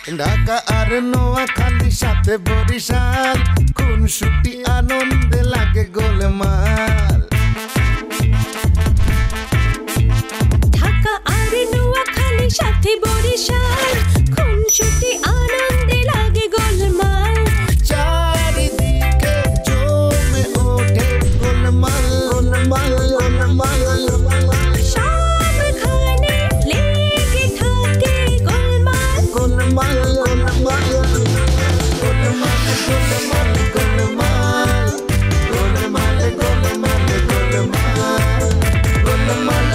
ঢাকা আর নোয়াখালী সাথে বরিশাল, খুনসুটি আনন্দে লাগে গোলমাল। ঢাকা আর নোয়াখালী সাথে বরিশাল, খুনসুটি আনন্দে লাগে গোলমাল। চারিদিকে জমে ওঠে গোলমাল গোলমাল গোলমাল গোলমাল, সবখানে লেগে থাকে গোলমাল গোলমাল গোলমাল গোলমাল গোলমাল গোলমাল গোলমাল গোলমাল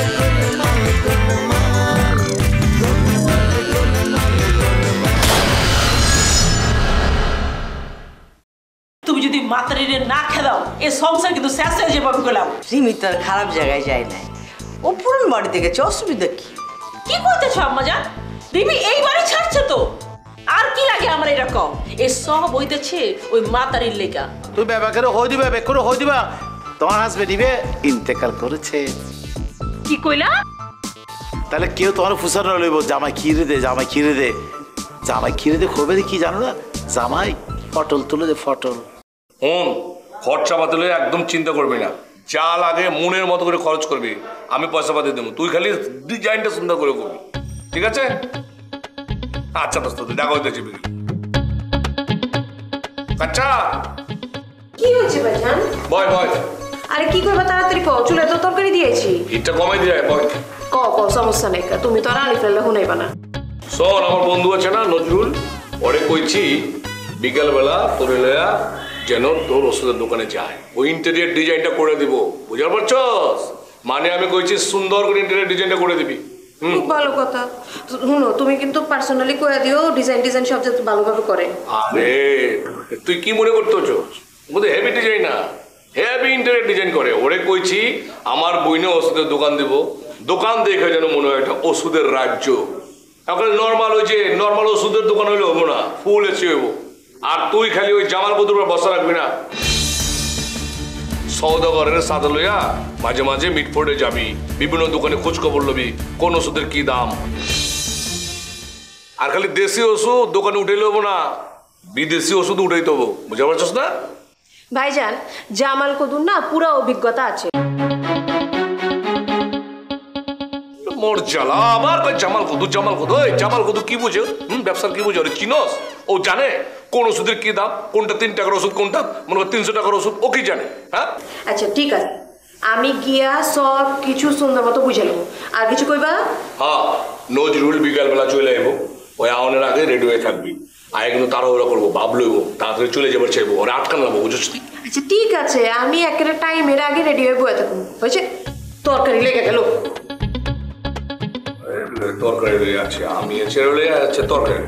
গোলমাল গোলমাল গোলমাল তুমি যদি মাতারিরে না খেলাও এই সংসার কিন্তু শেষ হয়ে যাবে গেলাম। রিমি তো আর খারাপ জায়গায় যায় না, ও পুরন বাড়িতে গেছে, অসুবিধা কি? কি কইতেছ আম্মা জান? রিমি এই বাড়ি ছাড়ছে তো, আর কি লাগে আমার এরকম? এই সব হইতেছে ওই মাতারির লেগা। তুই ব্যাপার করে হই দিবা, বেক করে হই দিবা। তোমার হাজবেন্ড দিবে ইন্তেকাল করেছে। কি কইলা? তাহলে কেউ তোমার ফুসানো লইব, জামাই খিরে দে, জামাই খিরে দে। জামাই খিরে দে খবে কি জানো না? জামাই ফটল তুলে দে, ফটল। খরচা পাতি একদম চিন্তা করবি না, যা লাগে মনের মতো করে খরচ করবি, আমি পয়সা পাতি দেবো, তুই খালি ডিজাইনটা সুন্দর করে করবি, ঠিক আছে? আচ্ছা দোস্ত, তুই দেখা হইতেছি। আচ্ছা কি হয়েছে ভাইজান? বয় বয়। আরে কি করবা তাড়াতাড়ি কও, চুলে তো তরকারি দিয়েছি। হিটটা কমাই দিয়ে বয়। ক সমস্যা নেই, তুমি তো আর আলি ফেললে হুনাইবা না। শোন, আমার বন্ধু আছে না নজরুল, ওরে কইছি বিকালবেলা তোর লয়া যেন তোর ওষুধের দোকানে যায়, ওই ইন্টেরিয়ার ডিজাইনটা করে দিব, বুঝতে পারছস? মানে আমি কইছি সুন্দর করে ইন্টেরিয়ার ডিজাইনটা করে দিবি। খুব ভালো কথা। শুনো, তুমি কিন্তু পার্সোনালি কয়ে দিও ডিজাইন সব যাতে ভালোভাবে করে। আরে তুই কি মনে করতেছ? বলতে হেভি ডিজাইন না, হেভি ইন্টেরিয়ার ডিজাইন করে। ওরে কইছি আমার বইনে ওষুধের দোকান দেব, দোকান দেখে যেন মনে হয় একটা ওষুধের রাজ্য। এখন নর্মাল ওই যে নর্মাল ওষুধের দোকান হইলে হবো না, ফুল এসে হইব। আর তুই খালি ওই জামাল বদুর বসা রাখবি না, সৌদাগরের সাথে লইয়া মাঝে মাঝে মিটফোর্ডে যাবি, বিভিন্ন দোকানে খোঁজ খবর লবি কোন ওষুধের কি দাম। আর খালি দেশি ওষুধ দোকানে উঠে লবো না, বিদেশি ওষুধ উঠেই দেবো, বুঝতে পারছস না? ভাইজান, জামাল কদুর না পুরো অভিজ্ঞতা আছে। মোর জ্বালা আবার জামাল কদু জামাল কদু। ওই জামাল কদু কি বুঝে? ব্যবসার কি বুঝে? চিনস? ও জানে কোন ওষুধের কি দাম, কোনটা 3 টাকার ওষুধ, কোনটা মনে হয় 300 টাকার ওষুধ, ও কি জানে? হ্যাঁ আচ্ছা ঠিক আছে, আমি গিয়া সব কিছু সুন্দর মতো বুঝে নেবো। আর কিছু কইবা? হ্যাঁ, নজরুল বিকালবেলা চলে আইব, ওই আওয়ানের আগে রেডি হয়ে থাকবি। আগে কিন্তু তাড়াহুড়া করবো, ভাব লইব, তাড়াতাড়ি চলে যাবার চাইবো, ওরা আটকান লাগবো, বুঝছিস? আচ্ছা ঠিক আছে, আমি একটা টাইমের আগে রেডি হয়ে বয়ে থাকুন, বুঝছে? তরকারি লেগে গেল। তরকারি লইয়া আছে, আমি এসে লইয়া আছে তরকারি।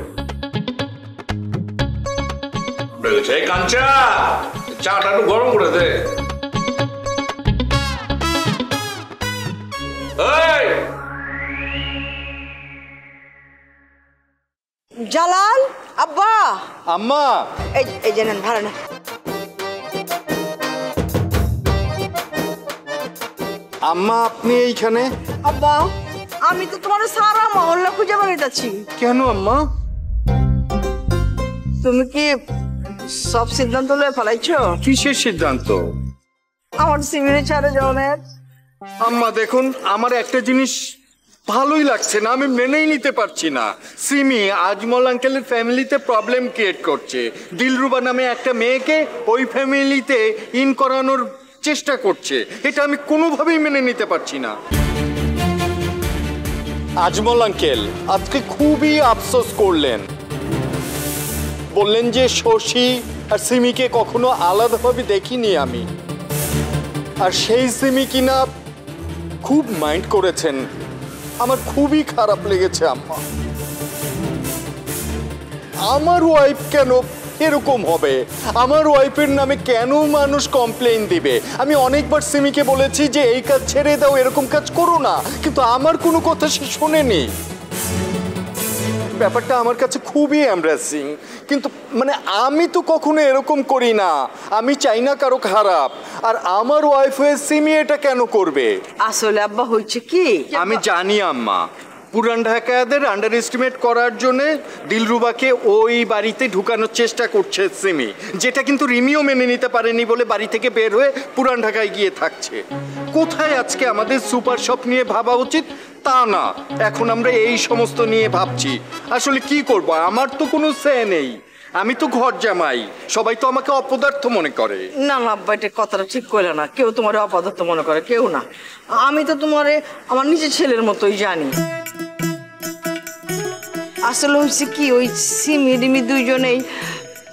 এই কাঞ্চা, চাটা একটু গরম করে দে। জালাল আব্বা, আম্মা, এই জানেন ভালো না। আম্মা আপনি এইখানে? আব্বা, আমি তো তোমার সারা মহল্লা খুঁজে বেড়াইতেছি। কেন আম্মা? তুমি কি সব সিদ্ধান্ত লয়ে ফেলাইছো? কিসের সিদ্ধান্ত? আমার সিমিরে ছাড়ে যাওয়ার। আম্মা দেখুন, আমার একটা জিনিস ভালোই লাগছে না, আমি মেনেই নিতে পারছি না। সিমি আজমল আঙ্কেলের ফ্যামিলিতে প্রবলেম ক্রিয়েট করছে, দিলরুবা নামে একটা মেয়েকে ওই ফ্যামিলিতে ইন করানোর চেষ্টা করছে, এটা আমি কোনোভাবেই মেনে নিতে পারছি না। আজমল আঙ্কেল আজকে খুবই আফসোস করলেন, বললেন যে শশী আর সিমিকে কখনো আলাদাভাবে দেখিনি আমি, আর সেই সিমি কিনা খুব মাইন্ড করেছেন। আমার খুবই খারাপ লেগেছে আম্মা। আমার ওয়াইফ কেন এরকম হবে? আমার ওয়াইফের নামে কেন মানুষ কমপ্লেইন দিবে? আমি অনেকবার সিমিকে বলেছি যে এই কাজ ছেড়ে দাও, এরকম কাজ করো না, কিন্তু আমার কোনো কথা সে শোনেনি। ব্যাপারটা আমার কাছে খুবই এমব্রেসিং, কিন্তু মানে আমি তো কখনো এরকম করি না, আমি চাই না কারো খারাপ, আর আমার ওয়াইফ হয়ে সিমি এটা কেন করবে? আসলে আব্বা হয়েছে কি, আমি জানি আম্মা, পুরান ঢাকাদের আন্ডার এস্টিমেট করার জন্য দিলরুবাকে ওই বাড়িতে ঢুকানোর চেষ্টা করছে সিমি, যেটা কিন্তু রিমিও মেনে নিতে পারেনি বলে বাড়ি থেকে বের হয়ে পুরান ঢাকায় গিয়ে থাকছে। কোথায় আজকে আমাদের সুপার শপ নিয়ে ভাবা উচিত তা না, এখন আমরা এই সমস্ত নিয়ে ভাবছি। আসলে কি করব, আমার তো কোনো সে নেই, আমি তো ঘর জামাই, সবাই তো আমাকে অপদার্থ মনে করে। না না আব্বা, এটা কথাটা ঠিক করলে না, কেউ তোমার অপদার্থ মনে করে কেউ না। আমি তো তোমারে আমার নিজের ছেলের মতোই জানি। আসলে হচ্ছে কি, ওই সিমি রিমি দুইজনেই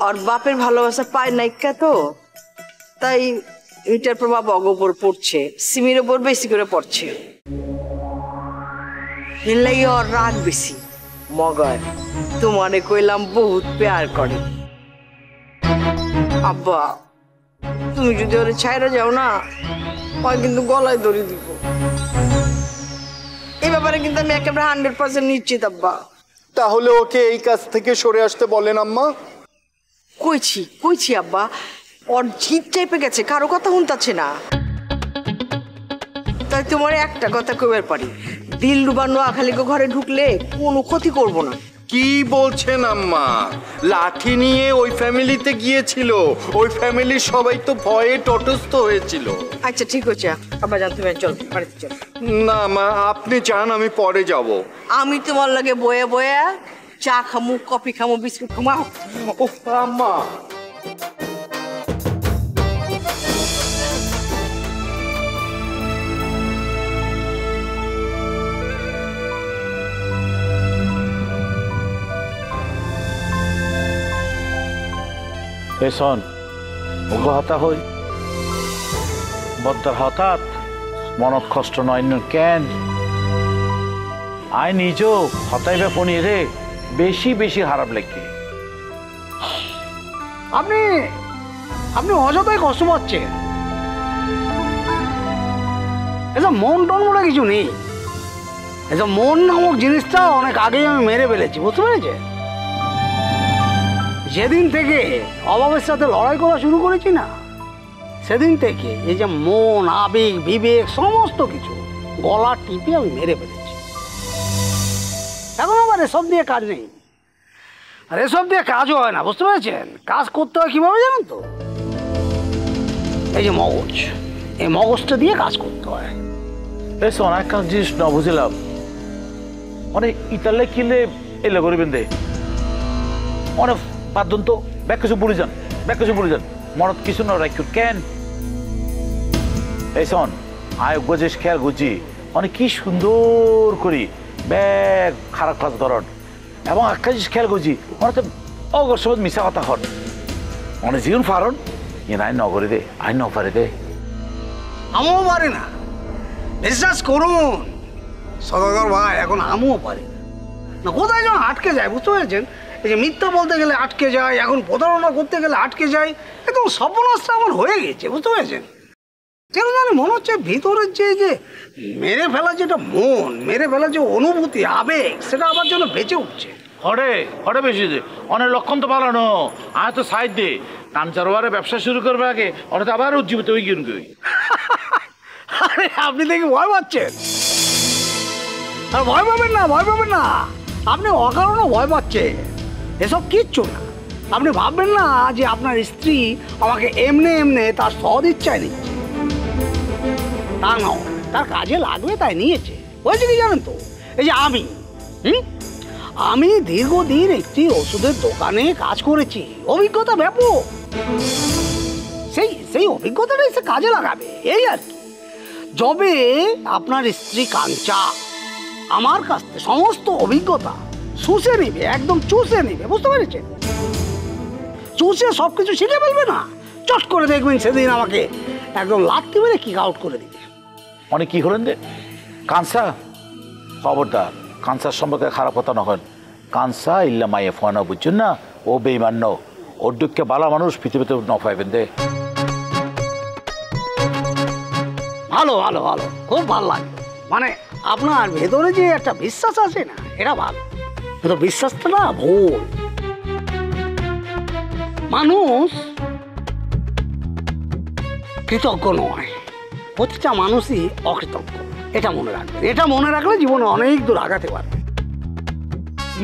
আর বাপের ভালোবাসা পায় নাইকা, তো তাই এটার প্রভাব অগ উপর পড়ছে, সিমির ওপর বেশি করে পড়ছে। এর লাগে ওর রাগ বেশি। মগর তোমারে কইলাম বহুত প্যার করে। আব্বা তুমি যদি ওরে ছাইরা যাও না, ওই কিন্তু গলায় দড়ি দিব। এই ব্যাপারে কিন্তু আমি একেবারে 100% নিশ্চিত আব্বা। তাহলে ওকে এই কাজ থেকে সরে আসতে বলেন আম্মা। কইছি আব্বা, ওর জিদ চেপে গেছে, কারো কথা শুনতাছে না। তাই তোমার একটা কথা কইবার পারি, দিলরুবা নোয়াখালীকে ঘরে ঢুকলে কোনো ক্ষতি করব না। কি বলছেন আম্মা? লাঠি নিয়ে ওই ফ্যামিলিতে গিয়েছিল, ওই ফ্যামিলির সবাই তো ভয়ে তটস্থ হয়েছিল। আচ্ছা ঠিক আছে আব্বা, জান তুমি চল বাড়িতে চল। না মা, আপনি চান আমি পরে যাব। আমি তোমার লাগে বয়ে বয়ে চা খামু, কফি খামু, বিস্কুট খামু। ও আম্মা, শোন, ওগো হতা হই বদ্দার হঠাৎ মনত কষ্ট নয় কেন? আই নিজেও হতাইবে ফোনি রে বেশি বেশি খারাপ লাগে। আপনি আপনি অযথাই কষ্ট পাচ্ছেন। এসব মন টন বলে কিছু নেই। এসব মন নামক জিনিসটা অনেক আগেই আমি মেরে ফেলেছি, বুঝতে পেরেছে? যেদিন থেকে অভাবের সাথে লড়াই করা শুরু করেছি না, সেদিন থেকে এই যে মন, আবেগ, বিবেক সমস্ত কিছু গলা টিপে আমি মেরে ফেলেছি। এখন আমার এসব দিয়ে কাজ নেই, আর এসব দিয়ে কাজও হয় না, বুঝতে পেরেছেন? কাজ করতে হয় কীভাবে জানেন তো? এই যে মগজ, এই মগজটা দিয়ে কাজ করতে হয়। এসো অনেক জিনিস ন বুঝলাম, অনেক ইতালে কিলে এলে করিবেন দে অনেক পাঁচজন তো ব্যাগ কিছু বুড়ি যান, ব্যাগ কিছু বুড়ি যান, মনত কিছু ন রাখ কেন? এই শোন, আয় গজিস খেয়াল গুজি অনেক কি সুন্দর করি ব্যাগ খারাপ কাজ ধরন, এবং আকাশ খেয়াল গুজি মনে অগর সব মিশা কথা হন অনেক জীবন ফারণ ইয়ে আইন নগরে দে, আইন নপারে দে। আমিও পারি না, বিশ্বাস করুন সদাগর ভাই, এখন আমিও পারি না। কোথায় যেন আটকে যায়, বুঝতে পেরেছেন? এই যে মিথ্যা বলতে গেলে আটকে যায়, এখন প্রতারণা করতে গেলে আটকে যায়, একদম সর্বনাশটা আমার হয়ে গেছে, বুঝতে পেরেছেন? কেন জানি মনে হচ্ছে ভিতরের যে মেরে ফেলা যেটা মন, মেরে ফেলা যে অনুভূতি, আবেগ, সেটা আমার জন্য বেঁচে উঠছে। হরে হরে বেশি দে অনেক লক্ষণ তো ভালো নো, আয় তো সাইড দে কাঞ্চারবারে ব্যবসা শুরু করবে আগে অনেক আবার উজ্জীবিত হয়ে গিয়ে গই। আরে আপনি দেখি ভয় পাচ্ছেন, আর ভয় পাবেন না, ভয় পাবেন না, আপনি অকারণে ভয় পাচ্ছেন, এসব কিচ্ছু না। আপনি ভাববেন না যে আপনার স্ত্রী আমাকে এমনি এমনি তার সদ ইচ্ছায় নিচ্ছে, তা নয়, তার কাজে লাগবে তাই নিয়েছে। হয়েছে কি জানেন তো, এই যে আমি দীর্ঘদিন একটি ওষুধের দোকানে কাজ করেছি, অভিজ্ঞতা ব্যাপক। সেই অভিজ্ঞতাটাই সে কাজে লাগাবে, এই আর কি। যবে আপনার স্ত্রী কাঞ্চা আমার কাছ থেকে সমস্ত অভিজ্ঞতা শুষে নেবে, একদম চুষে নেবে, বুঝতে পেরেছেন? চুষে সব কিছু শিখে ফেলবে না, চট করে দেখবেন সেদিন আমাকে একদম লাথি মেরে কিক আউট করে দিবে। অনেক কি হলেন দে কানসা, খবরদার কানসার সম্পর্কে খারাপ কথা নয়। কানসা ইল্লা মাইয়ে ফোয়ানো বুঝছেন না, ও বেইমান ওর দুঃখে বালা মানুষ পৃথিবীতে ন পাইবেন দে। ভালো ভালো ভালো, খুব ভালো লাগে। মানে আপনার ভেতরে যে একটা বিশ্বাস আছে না, এটা ভালো, কিন্তু বিশ্বাসটা না ভুল। মানুষ কৃতজ্ঞ নয়, প্রতিটা মানুষই অকৃতজ্ঞ, এটা মনে রাখবেন, এটা মনে রাখলে জীবনে অনেক দূর আগাতে পারবে।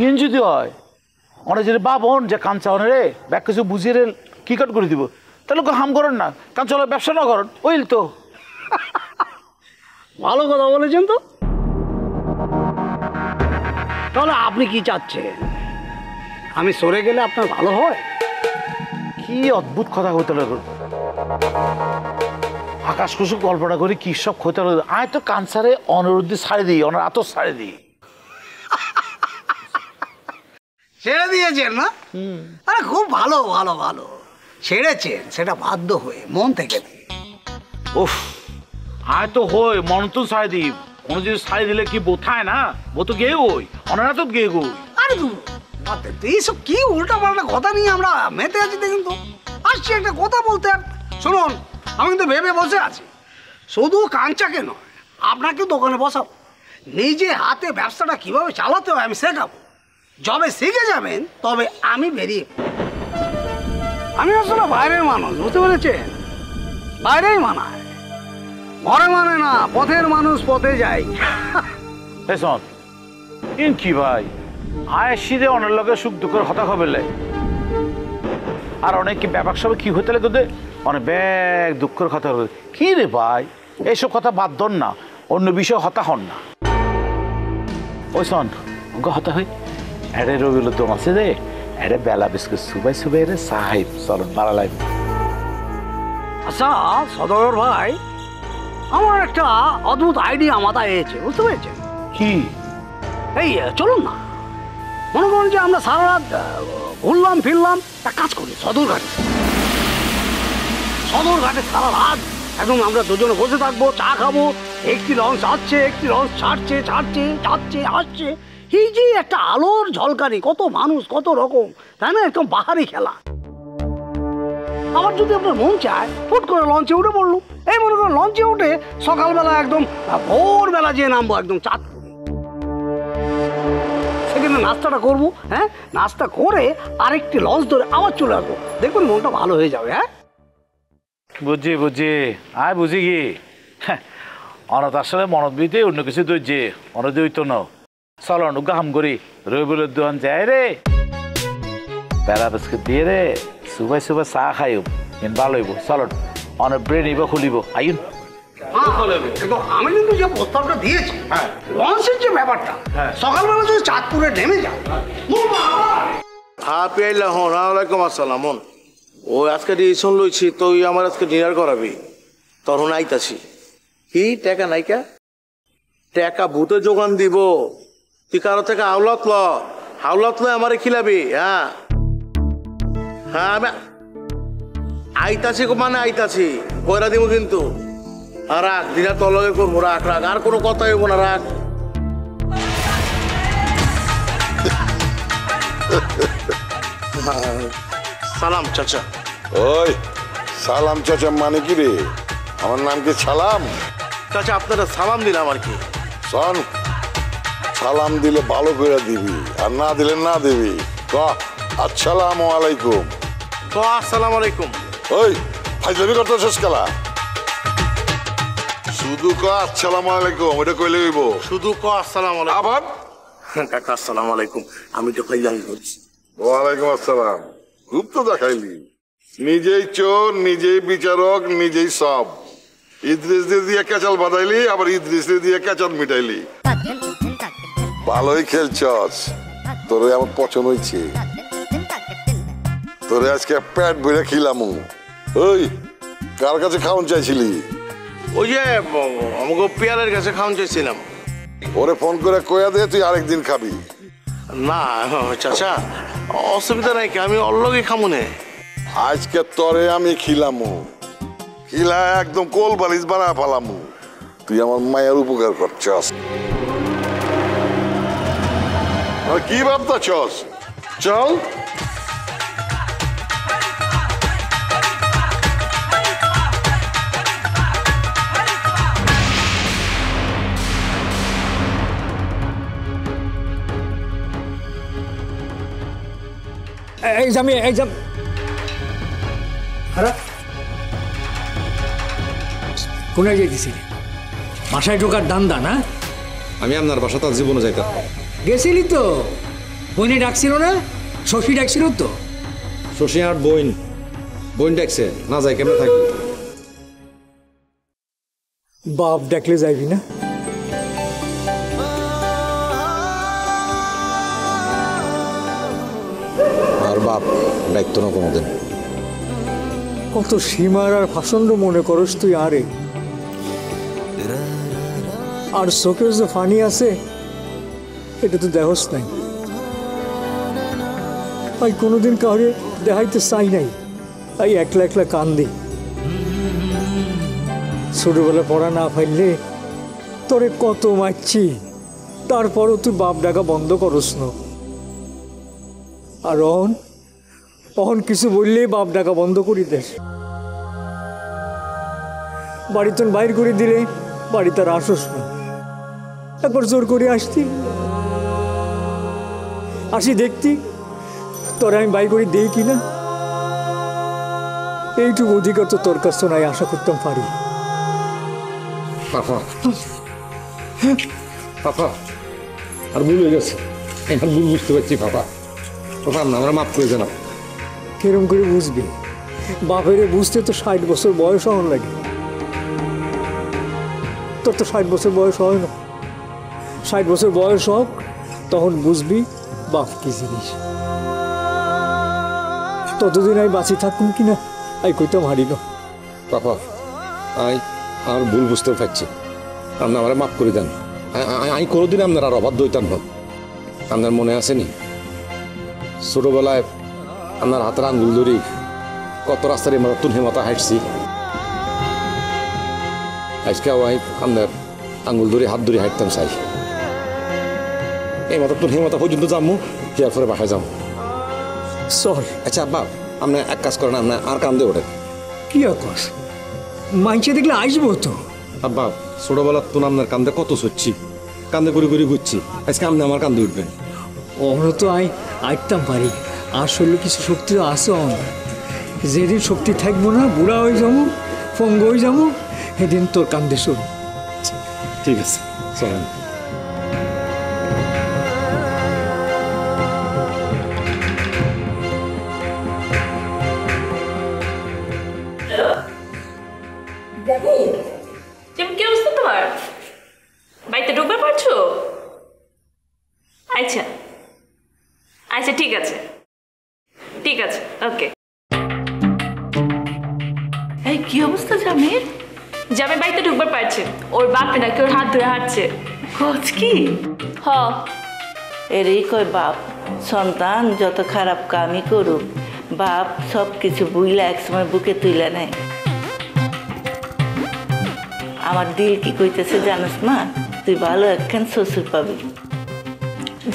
ইন যদি হয় অনেক যদি বাবন যে কাঞ্চা অনে রে ব্যাগ কিছু বুঝিয়ে রে কি কাট করে দিব, তাহলে হাম করেন না, কাঞ্চা ব্যবসা না করেন ওইল তো। ভালো কথা বলেছেন তো। তাহলে আপনি কি চাচ্ছেন, আমি সরে গেলে আপনার ভালো হয়? কি অদ্ভুত কথা হতে লাগলো, আকাশ কুসুম গল্পটা করি কি সব হতে লাগলো। আয় তো কাঞ্চারে অনুরোধী ছাড়ে দিই, অনার আতর ছাড়ে দিই। ছেড়ে দিয়েছেন না? আরে খুব ভালো ভালো ভালো ছেড়েছেন, সেটা বাধ্য হয়ে মন থেকে। উফ, আয় তো হই মন তো ছাড়ে দিই, কোনো যদি ছাড়ে দিলে কি বোথায় না, বো তো গেয়ে গই, অনারা তো গেয়ে গই। আরে এইসব কি উল্টা পাল্টা কথা নিয়ে আমরা মেতে আছি দেখুন তো। আসছি একটা কথা বলতে। শুনুন, আমি কিন্তু ভেবে বসে আছি, শুধু কাঞ্চাকে নয় আপনাকে দোকানে বসাবো, নিজে হাতে ব্যবসাটা কিভাবে চালাতে হয় আমি শেখাবো। যবে শিখে যাবেন তবে আমি বেরিয়ে। আমি আসলে বাইরের মানুষ, বুঝতে পেরেছেন? বাইরেই মানায়, ঘরে মানে না। পথের মানুষ পথে যায়। কি ভাই আয় সিরে অনেক লোকের সুখ দুঃখের হতা খবরলে, আর অনেক কি ব্যাপক সবে কি হতে লাগে অনেক ব্যাগ দুঃখের কথা হবে। কি রে ভাই, এইসব কথা বাদ দন না, অন্য বিষয় হতা হন না। ওই শোন হতা হই এড়ে রবিল দম আছে রে, এড়ে বেলা বিস্কুট সুবাই সুবাই রে সাহেব চলন বাড়া লাগবে। আচ্ছা সদর ভাই, আমার একটা অদ্ভুত আইডিয়া মাথায় এসেছে, বুঝতে পেরেছেন? কি? এই চলুন না, মনে করুন যে আমরা সারা রাত ঘুরলাম ফিরলাম, একটা কাজ করি সদরঘাটে সারা রাত একদম আমরা দুজনে বসে থাকবো, চা খাবো। একটি লঞ্চ আসছে, একটি লঞ্চ ছাড়ছে, যাচ্ছে আসছে। এই যে একটা আলোর ঝলকানি, কত মানুষ কত রকম, তাই না? একদম বাহারি খেলা। আবার যদি আপনার মন চায় ফুট করে লঞ্চে উঠে পড়লো, এই মনে করুন লঞ্চে উঠে সকালবেলা একদম ভোরবেলা যেয়ে নামবো একদম চাঁদ, সেখানে নাস্তাটা করবো। হ্যাঁ, নাস্তা করে আরেকটি লঞ্চ ধরে আবার চলে আসবো, দেখবেন মনটা ভালো হয়ে যাবে। হ্যাঁ বুঝি আয় বুঝি কি অনাথ আসলে মনত বিতে অন্য কিছু দইছে অনাথ দইতো না। চলো অনুজ্ঞা হাম করি রবিবুলের দোকান যায় রে, বেলা বিস্কুট দিয়ে রে সুবাই সুবাই চা খাইব, ভালো হইব। চলো অনেক ব্রেন নিব খুলিব আইন। আমি কিন্তু যে প্রস্তাবটা দিয়েছি লঞ্চের যে ব্যাপারটা, সকালবেলা যদি চাঁদপুরে নেমে যায়। হ্যাঁ পেয়াইলা হন, ওয়ালাইকুম আসসালাম। হন ও আজকে ডিসিশন লইছি, তো আমার আজকে ডিনার করাবি, তখন আইতাছি। কি টাকা নাইকা? টাকা ভূতে যোগান দিব, তুই কারো থেকে হাওলাত ল আমারে খিলাবি। হ্যাঁ আমি আইতাছি, মানে আইতাছি কইরা দিব কিন্তু। আর রাখ, ডিনার তোর লগে করবো, রাখ আর কোনো কথা হইব না, রাখ। সালাম চাচা। ওই সালাম চাচা মানে কি রে? আমার নাম কি সালাম? চাচা আপনারা সালাম দিলাম আর কি। শোন, সালাম দিলে ভালো করে দিবি, আর না দিলে না দিবি। ক আসসালামু আলাইকুম। তো আসসালামু আলাইকুম। ওই ফাইজলামি করতে শেষ খেলা, শুধু ক আসসালামু আলাইকুম, এটা কইলে হইব। শুধু ক আসসালামু আলাইকুম। আবার কাকা আসসালামু আলাইকুম, আমি তো ফাইজলামি করছি। ওয়ালাইকুম আসসালাম। খুব তো দেখাইলি, নিজেই চোর, নিজেই বিচারক, নিজেই সব। ইদ্রিস দিয়ে কেচাল বাঁধাইলি, আবার ইদ্রিস দিয়ে কেচাল মিটাইলি। ভালোই খেলছস, তোরে আমার পছন্দ হয়েছে। তোরে আজকে পেট ভরে খিলামু। ওই কার কাছে খাওয়ান চাইছিলি? ওই যে আমাকে পিয়ালের কাছে খাওয়ান চাইছিলাম। ওরে ফোন করে কয়া দে তুই আরেকদিন খাবি। না চাচা অসুবিধা নাই, আমি অল্লগে খামু নে। আজকে তরে আমি খিলামু, খিলা একদম কোল বালিশ বানা পালামু। তুই আমার মায়ের উপকার করছস, কি ভাবতাছস? চল। এক্সাম কোনে যেতেছিলি? বাসায় ঢোকার দান্দা না? আমি আপনার বাসা তার জীবনে যাইতাম। গেছিলি তো? বইনে ডাকছিল না? শশী ডাকছিল তো? শশী আর বোন ডাকছে, না যাই কেমন থাকি? বাপ ডাকলে যাইবি না? আর বাপ ডাকতো না কোনোদিন। কত সীমার আর ভাষণ্ড মনে করস তুই আরে। আর চোখের যে ফানি আছে এটা তো দেহস নাই। আমি কোনোদিন কাউরে দেখাইতে চাই নাই, তাই একলা একলা কান্দি। ছোটবেলা পড়া না ফাইলে তোরে কত মারছি, তারপরও তুই বাপ ডাকা বন্ধ করস না। আর অহন কিছু বললেই বাপ ডাকা বন্ধ করি দেস। বাড়িতে বাইর করে দিলে বাড়ি তার আসস না। একবার জোর করে আসি দেখতি তোর আমি বাই করে দিই কিনা। এইটুকু অধিকার তো তোর কাছ নাই আশা করতাম পারি। পাপা আর ভুল হয়ে গেছে, আমার ভুল বুঝতে পারছি। পাপা আমরা মাফ করে জানাব। কিরম করে বুঝবি? বাপেরে বুঝতে তো 60 বছর বয়স হওয়ার লাগে। তোর তো 60 বছর বয়স হয় না। 60 বছর বয়স হোক তখন বুঝবি বাপ কি জিনিস। ততদিন আমি বাঁচি থাকুন কিনা আমি কইতাম হারি না। পাপা আর ভুল বুঝতে পারছি, আপনি আমার মাফ করে দেন। আমি কোনোদিন আপনার আর অবাধ্য হইতাম না। আপনার মনে আসেনি ছোটবেলায় আপনার হাতের আঙ্গুল ধরি কত রাস্তার নতুন হেমাতা হাঁটছি। আজকে আপনার আঙ্গুল ধরে হাত ধরে হাঁটতাম চাই। এই মাথা তোর হেমাতা পর্যন্ত যাবো, ইয়ার পরে বাসায় যাবো। চল। আচ্ছা আব্বা, আপনি এক কাজ করেন, আপনি আর কান্দে ওঠেন। কি আকাশ মাইছে দেখলে আসবো তো। আব্বা ছোটবেলার তো আপনার কান্দে কত সচ্ছি, কান্দে করে করে ঘুরছি। আজকে আপনি আমার কান্দে উঠবেন। অন্য তো আইতাম পারি, আসলে কিছু শক্তি আছে। যেদিন শক্তি থাকবো না, বুড়া হয়ে যাবো, ফঙ্গ হয়ে যাবো, সেদিন তোর কান্দে শুন। ঠিক আছে চলেন। কি অবস্থা তোমার? বাড়িতে ঢুকবে পারছো? আচ্ছা আচ্ছা ঠিক আছে ঠিক আছে ওকে। এই কি অবস্থা জামির? জামির বাড়িতে ঢুকবার পারছে, ওর বাপে নাকি ওর হাত ধরে হাঁটছে। খোঁজ কি? হ এরই কয় বাপ, সন্তান যত খারাপ কামই করুক বাপ সব কিছু বুইলা একসময় বুকে তুইলা নেয়। আমার দিল কি কইতেছে জানোস মা, তুই ভালো একখান শ্বশুর পাবি।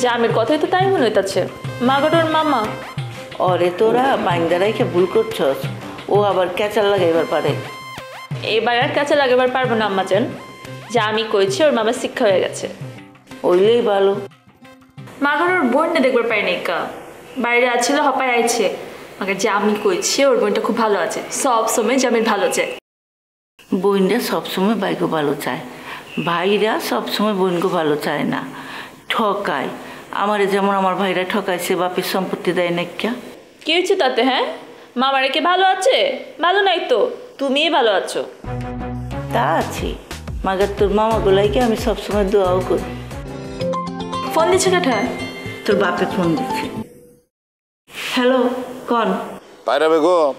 জামির কথাই তো তাই মনে হইতাছে। মাগটোর মামা ওরে তোরা বাইন্দা রাইখে ভুল করছস, ও আবার ক্যাচাল লাগাইবার পারে। এবার আর কাছে লাগাবার পারবো না আম্মা জান, যা আমি কইছি ওর মামা শিক্ষা হয়ে গেছে। ওইলেই ভালো। মাগটোর বোন না দেখবার পারিনি কা, বাইরে আছিল হপায় আইছে। মাকে যা আমি কইছি ওর বোনটা খুব ভালো আছে, সব সময় জামির ভালো চায়। বোনরা সবসময় ভাইকে ভালো চায়, ভাইরা সবসময় বোনকে ভালো চায় না, ঠকায়। আমারে যেমন আমার ভাইরা ঠকাইছে, বাপের সম্পত্তি দেয় না। কি হয়েছে তাতে? হ্যাঁ মামারা কি ভালো আছে? ভালো নাই তো, তুমিই ভালো আছো। তা আছি, মাগার তোর মামা গোলাইকে আমি সবসময় দোয়াও করি। ফোন দিচ্ছে কেটা? তোর বাপে ফোন দিচ্ছে। হ্যালো কন? পায়রা বেগম,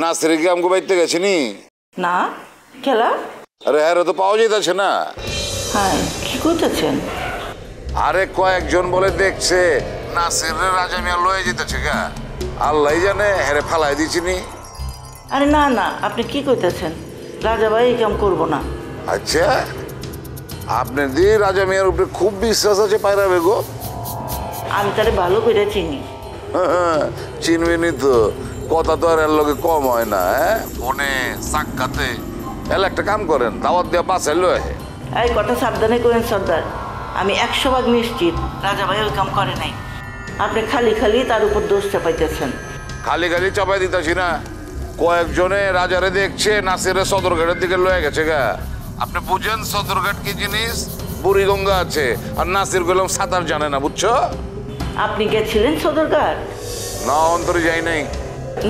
নাসির কি আমগো বাইতে গেছিনি? না খেলা? আরে হ্যাঁ তো পাওয়া যাইতেছে না। হ্যাঁ কি করতেছেন? আরে কয়েকজন বলে দেখছে নাসির রাজা মিয়া লয়ে যেতেছে গা, আল্লাহ জানে। হ্যাঁ ফালাই দিছিনি। আরে না না, আপনি কি করতেছেন? রাজা ভাই কাম করবো না। আচ্ছা আপনার দিয়ে রাজা মিয়ার উপরে খুব বিশ্বাস আছে পায়রা বেগম? আমি তারে ভালো করে চিনি। চিনবেনি তো, কথা তো আর এর লগে কম হয় না। হ্যাঁ ফোনে সাক্ষাতে এল একটা কাম করেন, দাওয়াত দেওয়া বাসে লয়ে। এই কথা সাবধানে করেন সর্দার, আমি 100% নিশ্চিত রাজা ভাই ওই কাম করে নাই। আপনি খালি খালি তার উপর দোষ চাপাইতেছেন। খালি খালি চাপাই দিতেছি না, কয়েকজনে রাজারে দেখছে নাসিরের সদরঘাটের দিকে লয়ে গেছে গা। আপনি বুঝেন সদরঘাট কি জিনিস? বুড়িগঙ্গা আছে আর নাসির গোলাম সাঁতার জানে না, বুঝছো? আপনি গেছিলেন সদরঘাট? না, অন্তরে যাই নাই।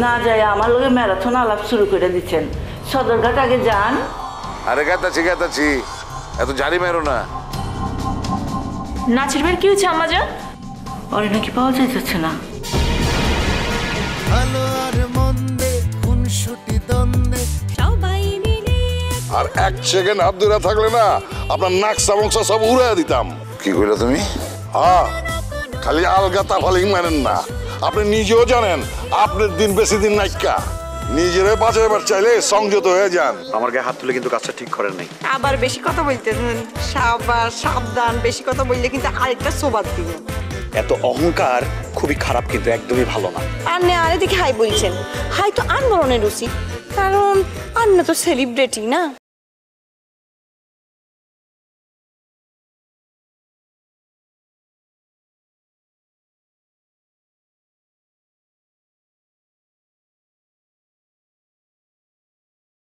না যায় আমার লোকে ম্যারাথন আলাপ শুরু করে দিচ্ছেন। সদরঘাট আগে যান। আরে গেতাছি, এত জারি মেরো না। নাচির ভাই কি হচ্ছে আম্মা যান? ওরে নাকি পাওয়া যাইতেছে না। ভালো আর মন্দে খুনসুটি দ্বন্দ্বে সবাই মিলে আর এক সেকেন্ড হাত ধরে থাকলে না আপনার নাক সামংসা সব উড়াইয়া দিতাম। কি কইলা তুমি? হ্যাঁ, খালি আলগা তাফালিং মানেন না। আপনি নিজেও জানেন আপনার দিন বেশি দিন নাইকা। নিজেরে বাঁচাইবার চাইলে সংযত হয়ে যান। আমার গায়ে হাত তুলে কিন্তু কাজটা ঠিক করেন নাই। আবার বেশি কথা বলতেছেন, সাবধান, বেশি কথা বললে কিন্তু আরেকটা সোবাদ দিব। এত অহংকার খুবই খারাপ, কিন্তু একদমই ভালো না। আন্নে আরে দেখে হাই বলছেন, হাই তো আন্দোলনের উচিত, কারণ আন্না তো সেলিব্রিটি না।